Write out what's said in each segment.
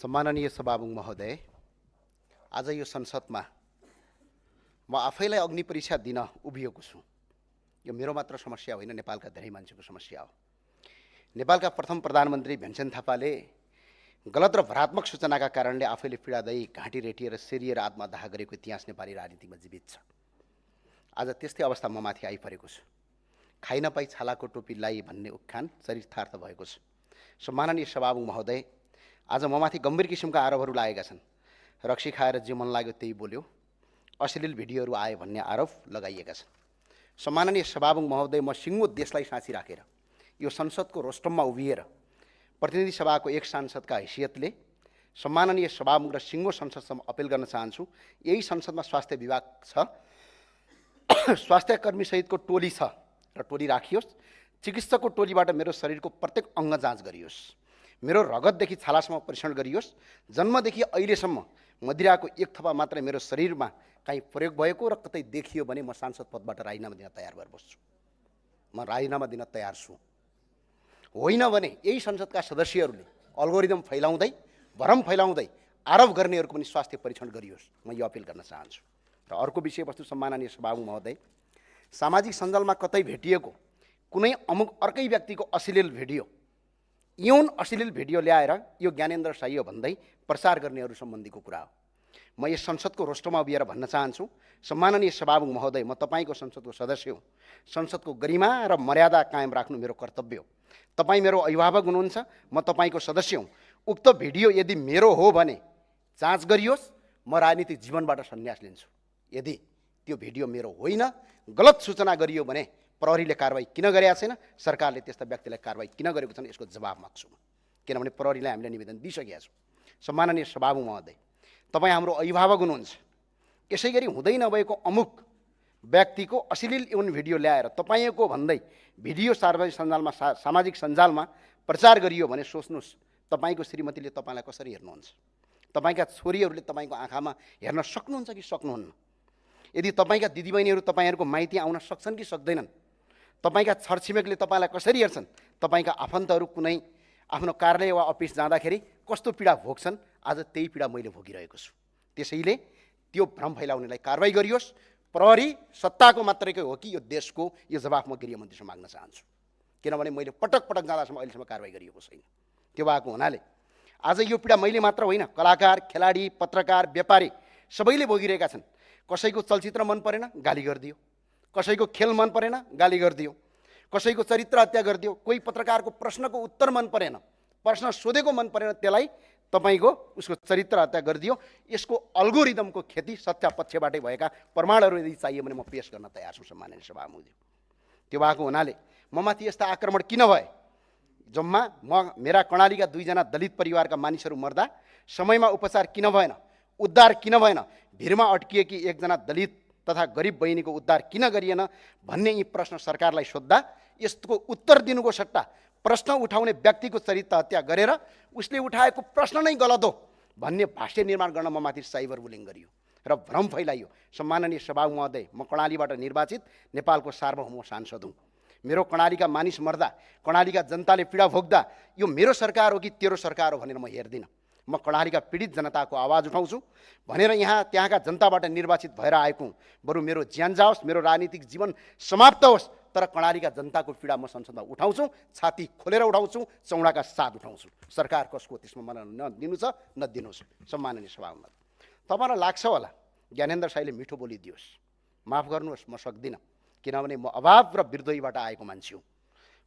सम्माननीय सभामुख महोदय, आज यो संसदमा म आफैलाई अग्नि परीक्षा दिन उभिएको छु। यो मेरो मात्र समस्या होइन, नेपालका धेरै मान्छेको समस्या हो। नेपालका प्रथम प्रधानमन्त्री भीमसेन थापाले गलत र भ्रात्मक सूचनाका कारणले आफैले पीडादायी घाँटी रेटिएर सेरिएर आत्मदाह गरेको इतिहास नेपाली राजनीतिमा जीवित छ। आज त्यस्तै अवस्था म माथि आइपरेको छु। खाइ नपाई छालाको टोपी लाई भन्ने उखान चरितार्थ भएको छ। सम्माननीय सभामुख महोदय, आज म माथि गम्भीर किसिमका आरोपहरू लागेका छन्। रक्सी खाएर जे मन लाग्यो त्यही बोल्यो, अश्लील भिडियोहरू आए भन्ने आरोप लगाइएका छन्। सम्माननीय सभामुख महोदय, म सिङ्गो देशलाई साँची राखेर यो संसदको रोस्टममा उभिएर प्रतिनिधि सभाको एक सांसदका हैसियतले सम्माननीय सभामुख र सिङ्गो संसदसम्म अपिल गर्न चाहन्छु। यही संसदमा स्वास्थ्य विभाग छ, स्वास्थ्य कर्मी सहितको टोली छ र टोली राखियोस्। चिकित्सकको टोलीबाट मेरो शरीरको प्रत्येक अङ्ग जाँच गरियोस्, मेरो रगतदेखि छालासम्म परीक्षण गरियोस्। जन्मदेखि अहिलेसम्म मदिराको एक थपा मात्रै मेरो शरीरमा काहीँ प्रयोग भएको र कतै देखियो भने म सांसद पदबाट राजीनामा दिन तयार भएर बस्छु। म राजीनामा दिन तयार छु। होइन भने यही संसदका सदस्यहरूले अल्गोरिदम फैलाउँदै, भ्रम फैलाउँदै आरोप गर्नेहरूको पनि स्वास्थ्य परीक्षण गरियोस्। म यो अपिल गर्न चाहन्छु। र अर्को विषयवस्तु, सम्माननीय सभामुख महोदय, सामाजिक सञ्जालमा कतै भेटिएको कुनै अमुक अर्कै व्यक्तिको अश्लील भिडियो, यौन अश्लील भिडियो ल्याएर यो ज्ञानेन्द्र साई हो भन्दै प्रचार गर्नेहरू सम्बन्धीको कुरा हो। म यस संसदको रोस्टोमा उभिएर भन्न चाहन्छु, सम्माननीय सभामुख महोदय, म तपाईँको संसदको सदस्य हो। संसदको गरिमा र मर्यादा कायम राख्नु मेरो कर्तव्य हो। तपाईँ मेरो अभिभावक हुनुहुन्छ, म तपाईँको सदस्य हुँ। उक्त भिडियो यदि मेरो हो भने जाँच गरियोस्, म राजनीतिक जीवनबाट सन्यास लिन्छु। यदि त्यो भिडियो मेरो होइन, गलत सूचना गरियो भने प्रहरीले कारवाही किन गरेका छैन, सरकारले त्यस्ता व्यक्तिलाई कारवाही किन गरेको छैन, यसको जवाब माग्छु। किनभने प्रहरीलाई हामीले निवेदन दिइसकेका छौँ। सम्माननीय सभामुख महोदय, तपाईँ हाम्रो अभिभावक हुनुहुन्छ। यसै गरी हुँदै नभएको अमुक व्यक्तिको अश्लील यौन भिडियो ल्याएर तपाईँको भन्दै भिडियो सामाजिक सञ्जालमा प्रचार गरियो भने सोच्नुहोस्, तपाईँको श्रीमतीले तपाईँलाई कसरी हेर्नुहुन्छ? तपाईँका छोरीहरूले तपाईँको आँखामा हेर्न सक्नुहुन्छ कि सक्नुहुन्न? यदि तपाईँका दिदीबहिनीहरू तपाईँहरूको माइती आउन सक्छन् कि सक्दैनन्? तपाईँका छरछिमेकले तपाईँलाई कसरी हेर्छन्? तपाईँका आफन्तहरू कुनै आफ्नो कार्यालय वा अफिस जाँदाखेरि कस्तो पीडा भोग्छन्? आज त्यही पीडा मैले भोगिरहेको छु। त्यसैले त्यो भ्रम फैलाउनेलाई कारवाही गरियोस्। प्रहरी सत्ताको मात्रैकै हो कि यो देशको, यो जवाफ म गृहमन्त्रीसँग माग्न चाहन्छु। किनभने मैले पटक पटक जाँदासम्म अहिलेसम्म कारवाही गरिएको छैन। त्यो भएको हुनाले आज यो पीडा मैले मात्र होइन, कलाकार, खेलाडी, पत्रकार, व्यापारी सबैले भोगिरहेका छन्। कसैको चलचित्र मन परेन, गाली गरिदियो। कसैको खेल मन परेन, गाली गरिदियो। कसैको चरित्र हत्या गरिदियो। कोही पत्रकारको प्रश्नको उत्तर मन परेन, प्रश्न सोधेको मन परेन, त्यसलाई तपाईँको उसको चरित्र हत्या गरिदियो। यसको अल्गोरिदमको खेती सत्ता पक्षबाटै भएका प्रमाणहरू यदि चाहियो भने म पेश गर्न तयार छु। सम्माननीय सभामुख, त्यो भएको हुनाले म माथि यस्ता आक्रमण किन भए? जम्मा मेरा कर्णालीका 2 जना दलित परिवारका मानिसहरू मर्दा समयमा उपचार किन भएन, उद्धार किन भएन, भिरमा अड्किएकी 1 जना दलित तथा गरिब बहिनीको उद्धार किन गरिएन भन्ने यी प्रश्न सरकारलाई सोद्धा यसको उत्तर दिनुको सट्टा प्रश्न उठाउने व्यक्तिको चरित्र हत्या गरेर उसले उठाएको प्रश्न नै गलत हो भन्ने भाष्य निर्माण गर्न म माथि साइबर बुलिङ गरियो र भ्रम फैलाइयो। सम्माननीय सभामुख महोदय, म कर्णालीबाट निर्वाचित नेपालको सार्वभौम सांसद हुँ। मेरो कर्णालीका मानिस मर्दा, कर्णालीका जनताले पीडा भोग्दा यो मेरो सरकार हो कि तेरो सरकार हो भनेर म हेर्दिनँ। म कर्णालीका पीडित जनताको आवाज उठाउँछु भनेर यहाँ त्यहाँका जनताबाट निर्वाचित भएर आएको हुँ। बरु मेरो ज्यान जाओस्, मेरो राजनीतिक जीवन समाप्त होस्, तर कर्णालीका जनताको पीडा म संसदमा उठाउँछु, छाती खोलेर उठाउँछु, चौडाका साथ उठाउँछु। सरकार कसको त्यसमा मलाई नदिनु छ, नदिनुहोस्। सम्माननीय सभामुख, तपाईँलाई लाग्छ होला ज्ञानेन्द्र साईले मिठो बोलिदियोस्, माफ गर्नुहोस्, म सक्दिनँ। किनभने म अभाव र बिर्दोहीबाट आएको मान्छे हुँ।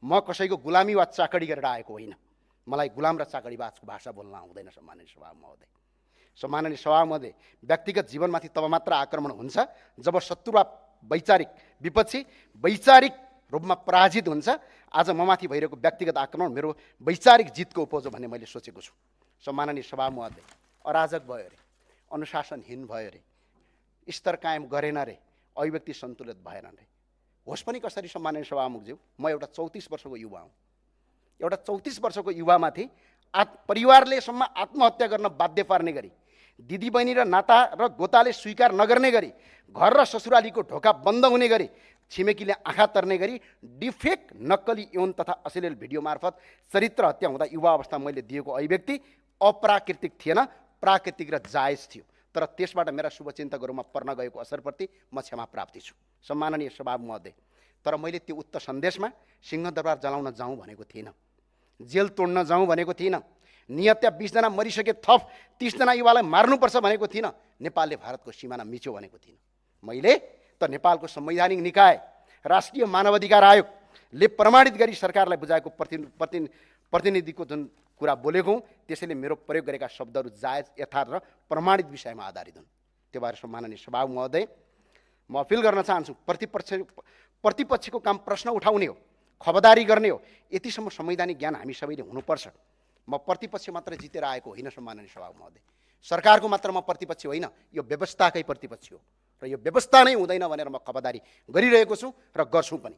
म कसैको गुलामी वा चाकडी गरेर आएको होइन। मलाई गुलाम र चाकडीबाजको भाषा बोल्न आउँदैन। सम्माननीय सभामुख महोदय, सम्माननीय सभामुख महोदय, व्यक्तिगत जीवनमाथि तब मात्र आक्रमण हुन्छ जब शत्रु वा वैचारिक विपक्षी वैचारिक रूपमा पराजित हुन्छ। आज म माथि भइरहेको व्यक्तिगत आक्रमण मेरो वैचारिक जितको उपज हो भन्ने मैले सोचेको छु। सम्माननीय सभामुख महोदय, अराजक भयो अरे, अनुशासनहीन भयो अरे, स्तर कायम गरेन अरे, अभिव्यक्ति सन्तुलित भएन अरे। होस् पनि कसरी सम्माननीय सभामुखज्यू, म एउटा 34 वर्षको युवा हुँ। एउटा 34 वर्षको युवामाथि परिवारले सम्म आत्महत्या गर्न बाध्य पार्ने गरी, दिदीबहिनी र नाता र गोताले स्वीकार नगर्ने गरी, घर र ससुरालीको ढोका बन्द हुने गरी, छिमेकीले आँखा तर्ने गरी डिफेक नक्कली यौन तथा अश्लील भिडियो मार्फत चरित्र हत्या हुँदा युवा अवस्था मैले दिएको अभिव्यक्ति अप्राकृतिक थिएन, प्राकृतिक र जायज थियो। तर त्यसबाट मेरा शुभचिन्तकहरूमा पर्न गएको असरप्रति म क्षमा प्राप्ति छु सम्माननीय सभामुख महोदय। तर मैले त्यो उक्त सन्देशमा सिंहदरबार जलाउन जाउँ भनेको थिइनँ, जेल तोड्न जाउँ भनेको थिइनँ, निहत्या 20 जना मरिसके थप 30 जना युवालाई मार्नुपर्छ भनेको थिइनँ, नेपालले भारतको सिमाना मिच्यो भनेको थिइनँ। मैले त नेपालको संवैधानिक निकाय राष्ट्रिय मानवाधिकार आयोगले प्रमाणित गरी सरकारलाई बुझाएको प्रतिनिधिको जुन कुरा बोलेको हुँ, त्यसैले मेरो प्रयोग गरेका शब्दहरू जायज, यथार्थ र प्रमाणित विषयमा आधारित हुन्। त्यो भएर सम्माननीय सभामुख महोदय, म अपिल गर्न चाहन्छु, प्रतिपक्षको काम प्रश्न उठाउने हो, खबरदारी गर्ने हो। यतिसम्म संवैधानिक ज्ञान हामी सबैले हुनुपर्छ। म प्रतिपक्ष मात्र जितेर आएको होइन सम्माननीय सभामुख महोदय, सरकारको मात्र म प्रतिपक्ष होइन, यो व्यवस्थाकै प्रतिपक्ष हो र यो व्यवस्था नै हुँदैन भनेर म खबरदारी गरिरहेको छु र गर्छु पनि।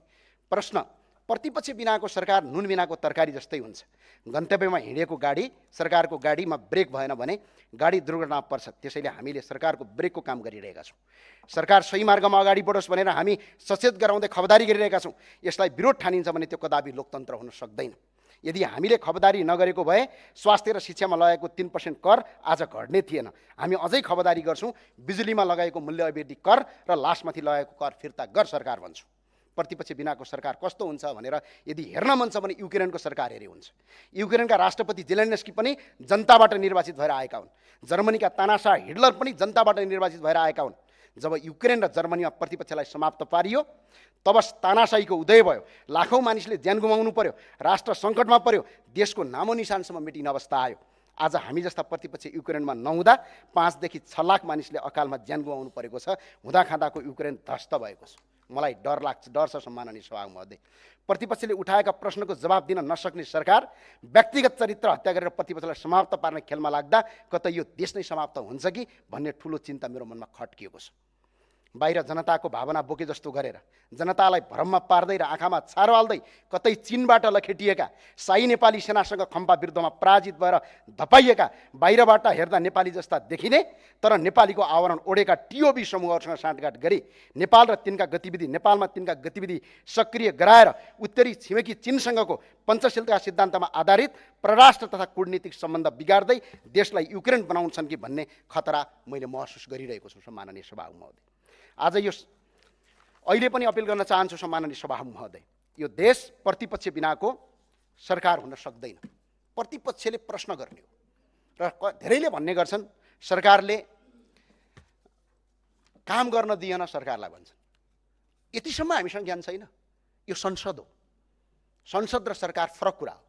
प्रश्न, प्रतिपक्ष बिनाको सरकार नुन बिनाको तरकारी जस्तै हुन्छ। गन्तव्यमा हिँडेको गाडी, सरकारको गाडीमा ब्रेक भएन भने गाडी दुर्घटना पर्छ। त्यसैले हामीले सरकारको ब्रेकको काम गरिरहेका छौँ। सरकार सही मार्गमा अगाडि बढोस् भनेर हामी सचेत गराउँदै खबरदारी गरिरहेका छौँ। यसलाई विरोध ठानिन्छ भने त्यो कदापि लोकतन्त्र हुन सक्दैन। यदि हामीले खबरदारी नगरेको भए स्वास्थ्य र शिक्षामा लगाएको 3% कर आज घट्ने थिएन। हामी अझै खबरदारी गर्छौँ। बिजुलीमा लगाएको मूल्यवृद्धि कर र लासमाथि लगाएको कर फिर्ता गर सरकार भन्छु। प्रतिपक्ष बिनाको सरकार कस्तो हुन्छ भनेर यदि हेर्न मन छ भने युक्रेनको सरकार हेरे हुन्छ। युक्रेनका राष्ट्रपति जेलेन्स्की पनि जनताबाट निर्वाचित भएर आएका हुन्। जर्मनीका तानाशाह हिटलर पनि जनताबाट निर्वाचित भएर आएका हुन्। जब युक्रेन र जर्मनीमा प्रतिपक्षलाई समाप्त पारियो तब तानाशाहीको उदय भयो। लाखौँ मानिसले ज्यान गुमाउनु पर्यो, राष्ट्र सङ्कटमा पर्यो, देशको नामो निशानसम्म मेटिने अवस्था आयो। आज हामी जस्ता प्रतिपक्ष युक्रेनमा नहुँदा 5 देखि 6 लाख मानिसले अकालमा ज्यान गुमाउनु परेको छ। हुँदाखाँदाको युक्रेन ध्वस्त भएको छ। मलाई डर छ सम्माननीय सभामुख महोदय। प्रतिपक्षले उठाएका प्रश्नको जवाब दिन नसक्ने सरकार व्यक्तिगत चरित्र हत्या गरेर प्रतिपक्षलाई समाप्त पार्ने खेलमा लाग्दा कतै यो देश नै समाप्त हुन्छ कि भन्ने ठुलो चिन्ता मेरो मनमा खट्किएको छ। बाहिर जनताको भावना बोके जस्तो गरेर, जनतालाई भ्रममा पार्दै र आँखामा छारो हाल्दै कतै चीनबाट लखेटिएका शाही नेपाली सेनासँग खम्पा विरुद्धमा पराजित भएर धपाइएका, बाहिरबाट हेर्दा नेपाली जस्ता देखिने तर नेपालीको आवरण ओढेका टिओबी समूहहरूसँग साँठगाँठ गरी नेपालमा तिनका गतिविधि सक्रिय गराएर उत्तरी छिमेकी चीनसँगको पञ्चशीलता सिद्धान्तमा आधारित परराष्ट्र तथा कूटनीतिक सम्बन्ध बिगार्दै देशलाई युक्रेन बनाउँछन् कि भन्ने खतरा मैले महसुस गरिरहेको छु सम्माननीय सभामुख महोदय। आज यो अहिले पनि अपिल गर्न चाहन्छु सम्माननीय सभामुख महोदय, यो देश प्रतिपक्ष बिनाको सरकार हुन सक्दैन। प्रतिपक्षले प्रश्न गर्ने हो र धेरैले भन्ने गर्छन् सरकारले काम गर्न दिएन सरकारलाई भन्छन्। यतिसम्म हामीसँग ज्ञान छैन। यो संसद हो। संसद र सरकार फरक कुरा हो।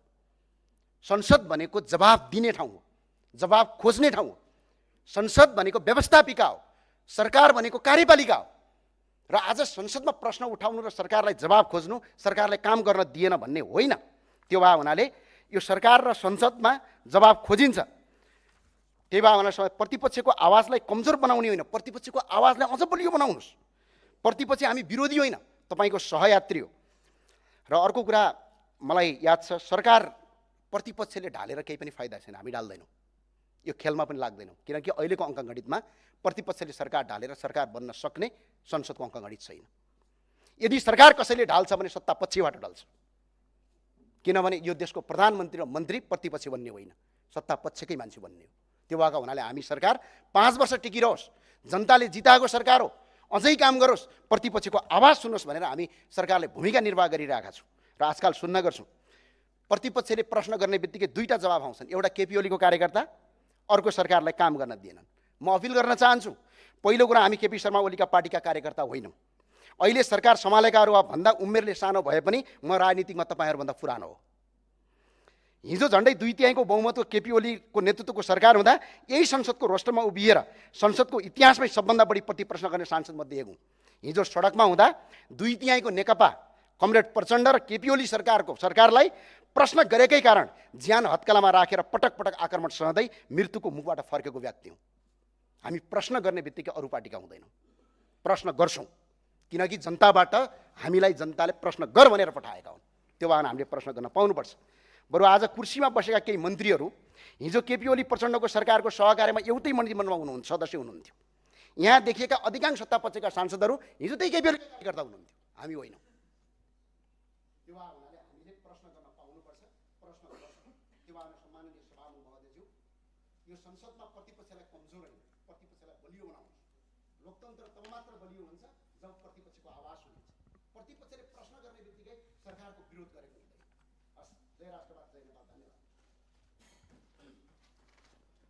संसद भनेको जवाब दिने ठाउँ हो, जवाब खोज्ने ठाउँ हो। संसद भनेको व्यवस्थापिका हो, सरकार भनेको कार्यपालिका हो। र आज संसदमा प्रश्न उठाउनु र सरकारलाई जवाब खोज्नु, सरकारलाई काम गर्न दिएन भन्ने होइन। त्यो भए हुनाले यो सरकार र संसदमा जवाब खोजिन्छ। त्यही भए हुनाले प्रतिपक्षको आवाजलाई कमजोर बनाउने होइन, प्रतिपक्षको आवाजलाई अझ बलियो बनाउनुहोस्। प्रतिपक्ष हामी विरोधी होइन, तपाईँको सहयात्री हो। र अर्को कुरा मलाई याद छ, सरकार प्रतिपक्षले ढालेर केही पनि फाइदा छैन, हामी ढाल्दैनौँ। यो खेलमा पनि लाग्दैनौँ, किनकि अहिलेको अङ्कगणितमा प्रतिपक्षले सरकार ढालेर सरकार बन्न सक्ने संसदको अङ्कगणित छैन। यदि सरकार कसैले ढाल्छ भने सत्ता पक्षबाट ढल्छ, किनभने यो देशको प्रधानमन्त्री र मन्त्री प्रतिपक्ष बन्ने होइन, सत्ता पक्षकै मान्छे बन्ने हो। त्यो भएको हुनाले हामी सरकार 5 वर्ष टिकिरहोस्, जनताले जिताएको सरकार हो, अझै काम गरोस्, प्रतिपक्षको आवाज सुन्नुहोस् भनेर हामी सरकारले भूमिका निर्वाह गरिरहेका छौँ। र आजकल सुन्न गर्छौँ प्रतिपक्षले प्रश्न गर्ने बित्तिकै दुईटा जवाब आउँछन्, एउटा केपी ओलीको कार्यकर्ता, अर्को सरकारलाई काम गर्न दिएनन्। म अपिल गर्न चाहन्छु, पहिलो कुरा हामी केपी शर्मा ओलीका पार्टीका कार्यकर्ता होइनौँ। अहिले सरकार सम्हालेकाहरू भन्दा उमेरले सानो भए पनि म राजनीतिकमा तपाईँहरूभन्दा पुरानो हो। हिजो झन्डै 2/3 बहुमतको केपी ओलीको नेतृत्वको सरकार हुँदा यही संसदको रोस्टरमा उभिएर संसदको इतिहासमै सबभन्दा बढी प्रश्न गर्ने सांसद मध्ये एक हुँ। हिजो सडकमा हुँदा 2/3 नेकपा कमरेड प्रचण्ड र केपी ओली सरकारलाई प्रश्न गरेकै कारण ज्यान हत्केलामा राखेर पटक पटक आक्रमण सहँदै मृत्युको मुखबाट फर्केको व्यक्ति हुँ। हामी प्रश्न गर्ने बित्तिकै अरू पार्टीका हुँदैनौँ, प्रश्न गर्छौँ, किनकि जनताबाट हामीलाई जनताले प्रश्न गर भनेर पठाएका हुन्। त्यो भएर हामीले प्रश्न गर्न पाउनुपर्छ। बरु आज कुर्सीमा बसेका केही मन्त्रीहरू हिजो केपी ओली प्रचण्डको सरकारको सहकार्यमा एउटै मन्त्रीमण्डलमा हुनुहुन्छ, सदस्य हुनुहुन्थ्यो। यहाँ देखिएका अधिकांश सत्तापक्षका सांसदहरू हिजो त्यही केपी ओली कार्यकर्ता हुनुहुन्थ्यो, हामी होइनौँ। त्यो भएर हुनाले हामीले प्रश्न गर्न पाउनुपर्छ, प्रश्न गर्छौँ। त्यो भएर सम्माननीय सभामुख महोदयज्यू, संसदमा प्रतिपक्षलाई कमजोर होइन, प्रतिपक्षलाई बलियो बनाउनुहोस्। लोकतन्त्र तब मात्र बलियो हुन्छ जब प्रतिपक्षको आवाज सुनिन्छ। प्रतिपक्षले प्रश्न गर्ने बित्तिकै सरकारको विरोध गरेको